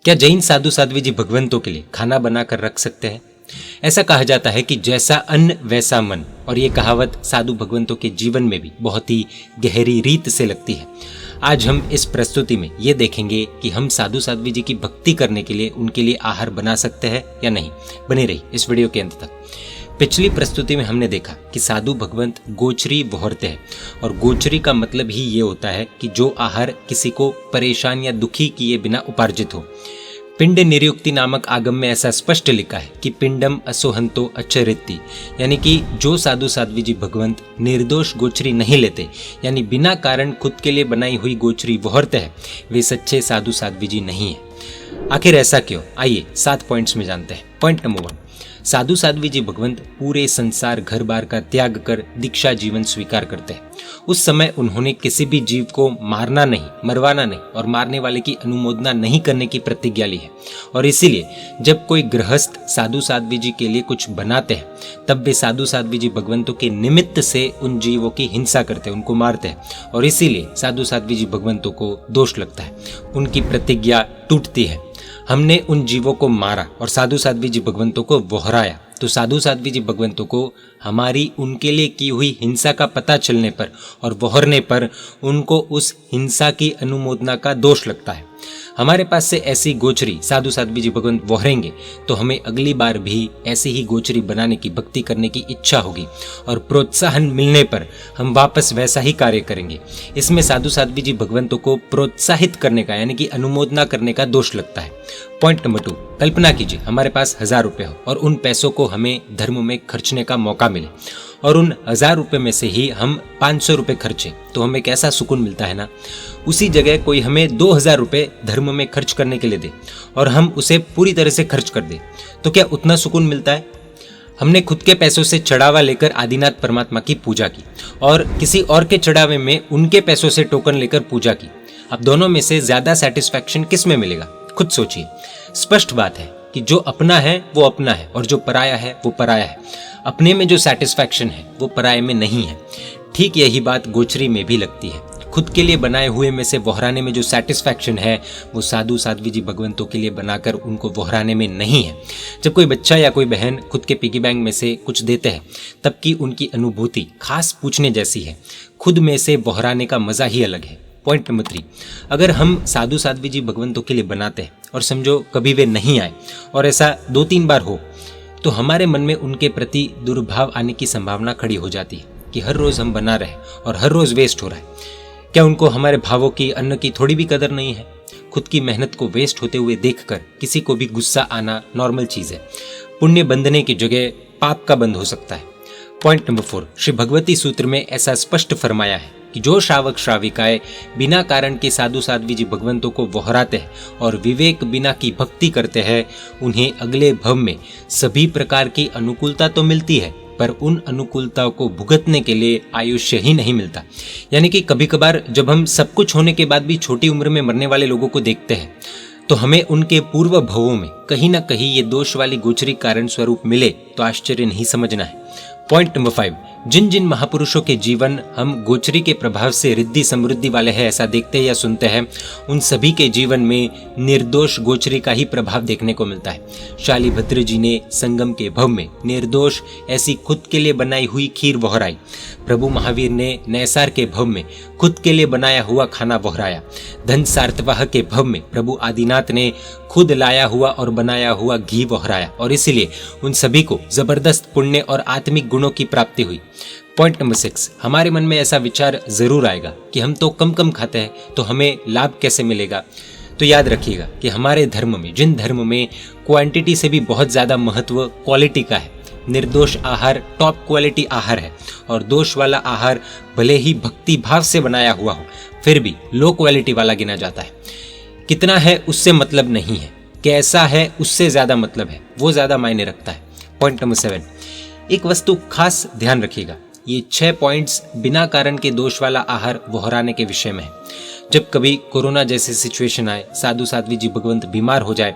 क्या जैन साधु साध्वी जी भगवंतों के लिए खाना बनाकर रख सकते हैं? ऐसा कहा जाता है कि जैसा अन्न वैसा मन, और ये कहावत साधु भगवंतों के जीवन में भी बहुत ही गहरी रीत से लगती है। आज हम इस प्रस्तुति में ये देखेंगे कि हम साधु साध्वी जी की भक्ति करने के लिए उनके लिए आहार बना सकते हैं या नहीं। बने रही इस वीडियो के अंत तक। पिछली प्रस्तुति में हमने देखा कि साधु भगवंत गोचरी वोहरते हैं, और गोचरी का मतलब ही ये होता है कि जो आहार किसी को परेशान या दुखी किए बिना उपार्जित हो। पिंड निरुक्ति नामक आगम में ऐसा स्पष्ट लिखा है कि पिंडम असोहंतो अचरिति, यानी कि जो साधु साध्वी जी भगवंत निर्दोष गोचरी नहीं लेते, यानी बिना कारण खुद के लिए बनाई हुई गोचरी वोहरते हैं, वे सच्चे साधु साध्वी जी नहीं है। आखिर ऐसा क्यों? आइए 7 पॉइंट्स में जानते हैं। पॉइंट नंबर 1, साधु साध्वी जी भगवंत पूरे संसार घर बार का त्याग कर दीक्षा जीवन स्वीकार करते हैं। उस समय उन्होंने किसी भी जीव को मारना नहीं, मरवाना नहीं और मारने वाले की अनुमोदना नहीं करने की प्रतिज्ञा ली है। और इसीलिए जब कोई गृहस्थ साधु साध्वी जी के लिए कुछ बनाते हैं, तब वे साधु साध्वी जी भगवंतों के निमित्त से उन जीवों की हिंसा करते हैं, उनको मारते हैं, और इसीलिए साधु साध्वी जी भगवंतों को दोष लगता है, उनकी प्रतिज्ञा टूटती है। हमने उन जीवों को मारा और साधु साध्वी जी भगवंतों को वोहराया, तो साधु साध्वी जी भगवंतों को हमारी उनके लिए की हुई हिंसा का पता चलने पर और वोहरने पर उनको उस हिंसा की अनुमोदना का दोष लगता है। हमारे पास से ऐसी गोचरी साधु साध्वी जी भगवंत वोहरेंगे तो हमें अगली बार भी ऐसी ही गोचरी बनाने की, भक्ति करने की इच्छा होगी, और प्रोत्साहन मिलने पर हम वापस वैसा ही कार्य करेंगे। इसमें साधु साध्वी जी भगवंतों को प्रोत्साहित करने का, यानी कि अनुमोदना करने का दोष लगता है। पॉइंट नंबर 2, कल्पना कीजिए हमारे पास 1000 रुपये हो और उन पैसों को हमें धर्म में खर्चने का मौका मिले, और उन 1000 रुपये में से ही हम 500 रुपये खर्चे, तो हमें कैसा सुकून मिलता है ना। उसी जगह कोई हमें 2000 रुपये धर्म में खर्च करने के लिए दे और हम उसे पूरी तरह से खर्च कर दे, तो क्या उतना सुकून मिलता है? हमने खुद के पैसों से चढ़ावा लेकर आदिनाथ परमात्मा की पूजा की और किसी और के चढ़ावे में उनके पैसों से टोकन लेकर पूजा की। अब दोनों में से ज्यादा सेटिस्फैक्शन किस में मिलेगा? खुद सोचिए। स्पष्ट बात है कि जो अपना है वो अपना है और जो पराया है वो पराया है। अपने में जो सेटिस्फैक्शन है वो पराये में नहीं है। ठीक यही बात गोचरी में भी लगती है। खुद के लिए बनाए हुए में से वोहराने में जो सेटिस्फैक्शन है वो साधु साध्वी जी भगवंतों के लिए बनाकर उनको वोहराने में नहीं है। जब कोई बच्चा या कोई बहन खुद के पिगी बैंक में से कुछ देते हैं, तब की उनकी अनुभूति खास पूछने जैसी है। खुद में से वोहराने का मजा ही अलग है। पॉइंट नंबर 3, अगर हम साधु साध्वी जी भगवंतों के लिए बनाते हैं और समझो कभी वे नहीं आए, और ऐसा 2-3 बार हो, तो हमारे मन में उनके प्रति दुर्भाव आने की संभावना खड़ी हो जाती है कि हर रोज हम बना रहे और हर रोज वेस्ट हो रहा है। क्या उनको हमारे भावों की, अन्न की थोड़ी भी कदर नहीं है? खुद की मेहनत को वेस्ट होते हुए देखकर किसी को भी गुस्सा आना नॉर्मल चीज है। पुण्य बंधने की जगह पाप का बंध हो सकता है। पॉइंट नंबर 4, श्री भगवती सूत्र में ऐसा स्पष्ट फरमाया है कि जो श्रावक श्राविकाएं बिना कारण के साधु साध्वी जी भगवंतों को वोहराते हैं और विवेक बिना की भक्ति करते हैं, उन्हें अगले भव में सभी प्रकार की अनुकूलता तो मिलती है, पर उन अनुकूलताओं को भुगतने के लिए आयुष्य ही नहीं मिलता। यानी कि कभी कभार जब हम सब कुछ होने के बाद भी छोटी उम्र में मरने वाले लोगों को देखते हैं, तो हमें उनके पूर्व भवों में कहीं ना कहीं ये दोष वाली गोचरी कारण स्वरूप मिले तो आश्चर्य नहीं समझना है। पॉइंट नंबर 5, जिन जिन महापुरुषों के जीवन हम गोचरी के प्रभाव से रिद्धि समृद्धि वाले हैं ऐसा देखते हैं या सुनते हैं, उन सभी के जीवन में निर्दोष गोचरी का ही प्रभाव देखने को मिलता है। शालिभद्र जी ने संगम के भव में निर्दोष ऐसी खुद के लिए बनाई हुई खीर वोहराई। प्रभु महावीर ने नैसार के भव में खुद के लिए बनाया हुआ खाना वोहराया। धन सार्तवाह के भव में प्रभु आदिनाथ ने खुद लाया हुआ और बनाया हुआ घी वोहराया, और इसलिए उन सभी को जबरदस्त पुण्य और आत्मिक गुणों की प्राप्ति हुई। पॉइंट नंबर 6, हमारे मन में ऐसा विचार जरूर आएगा कि हम तो कम कम खाते हैं तो हमें लाभ कैसे मिलेगा। तो याद रखिएगा कि हमारे धर्म में, जिन धर्म में क्वांटिटी से भी बहुत ज्यादा महत्व क्वालिटी का है, निर्दोष आहार टॉप क्वालिटी आहार है, और दोष वाला आहार भले ही भक्ति भाव से बनाया हुआ हो फिर भी लो क्वालिटी वाला गिना जाता है। कितना है उससे मतलब नहीं है, कैसा है उससे ज्यादा मतलब है, वो ज्यादा मायने रखता है। पॉइंट नंबर 7, एक वस्तु खास ध्यान रखिएगा, ये 6 पॉइंट्स बिना कारण के दोष वाला आहार वोहराने के विषय में है। जब कभी कोरोना जैसी सिचुएशन आए, साधु साध्वी जी भगवंत बीमार हो जाए,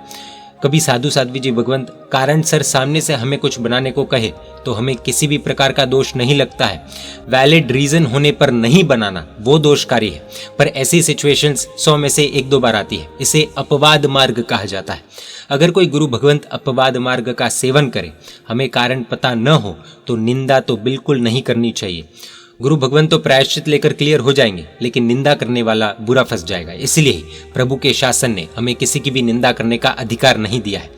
कभी साधु साध्वी जी भगवंत कारण सर सामने से हमें कुछ बनाने को कहे, तो हमें किसी भी प्रकार का दोष नहीं लगता है। वैलिड रीजन होने पर नहीं बनाना वो दोषकारी है, पर ऐसी सिचुएशंस 100 में से 1-2 बार आती है। इसे अपवाद मार्ग कहा जाता है। अगर कोई गुरु भगवंत अपवाद मार्ग का सेवन करे, हमें कारण पता न हो, तो निंदा तो बिल्कुल नहीं करनी चाहिए। गुरु भगवंत तो प्रायश्चित लेकर क्लियर हो जाएंगे, लेकिन निंदा करने वाला बुरा फंस जाएगा। इसलिए ही प्रभु के शासन ने हमें किसी की भी निंदा करने का अधिकार नहीं दिया है।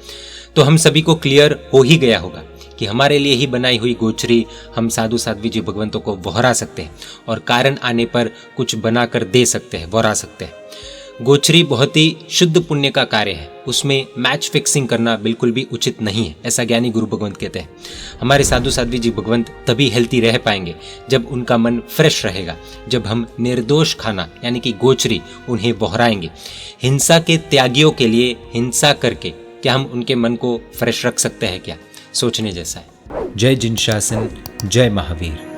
तो हम सभी को क्लियर हो ही गया होगा कि हमारे लिए ही बनाई हुई गोचरी हम साधु साध्वी जी भगवंतों को वहरा सकते हैं और कारण आने पर कुछ बनाकर दे सकते हैं, वहरा सकते हैं। गोचरी बहुत ही शुद्ध पुण्य का कार्य है, उसमें मैच फिक्सिंग करना बिल्कुल भी उचित नहीं है, ऐसा ज्ञानी गुरु भगवंत कहते हैं। हमारे साधु साध्वी जी भगवंत तभी हेल्थी रह पाएंगे जब उनका मन फ्रेश रहेगा, जब हम निर्दोष खाना यानी कि गोचरी उन्हें बहराएंगे। हिंसा के त्यागियों के लिए हिंसा करके क्या हम उनके मन को फ्रेश रख सकते हैं क्या? सोचने जैसा है। जय जिन शासन, जय महावीर।